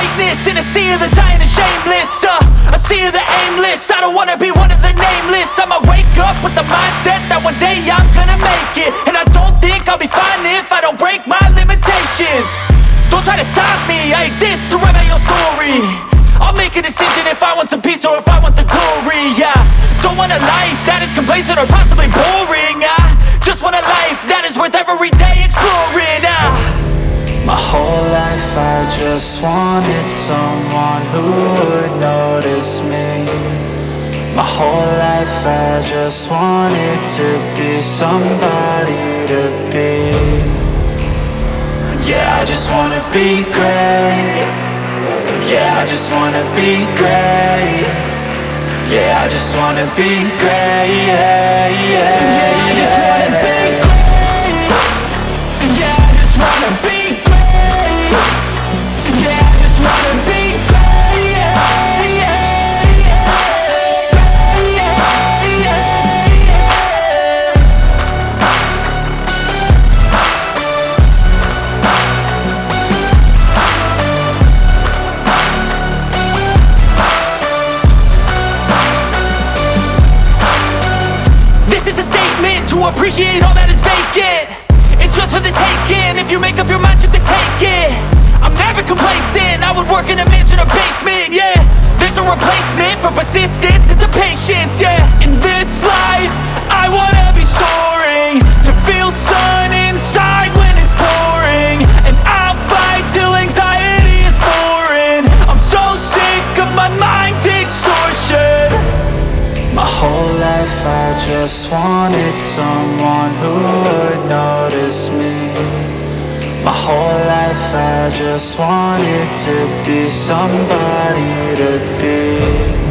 greatness in a sea of the dying and shameless, a sea of the aimless. I don't wanna be one of the nameless. I'ma wake up with the mindset that one day I'm gonna make it. And I don't think I'll be fine if I don't break my limitations. Don't try to stop me, I exist to write my own story. I'll make a decision if I want some peace or if I want the glory. Yeah, don't want a life that is complacent or possibly boring. I just want a life that is worth every day exploring. My whole life I just wanted someone who would notice me. My whole life I just wanted to be somebody to be. Yeah, I just wanna be great. Yeah, I just wanna be great. Yeah, I just wanna be great. Yeah, I just wanna be great. Yeah, I just wanna be great. Yeah, I just wanna be great. To appreciate all that is vacant, it's just for the taking. If you make up your mind, you can take it. I'm never complacent, I would work in a mansion or basement. Yeah, there's no replacement for persistence, it's a patience. Yeah, in this life, I wanna be soaring, to feel sun inside when it's pouring. And I'll fight till anxiety is foreign. I'm so sick of my mind's extortion. My whole life I just wanted someone who would notice me. My whole life I just wanted to be somebody to be.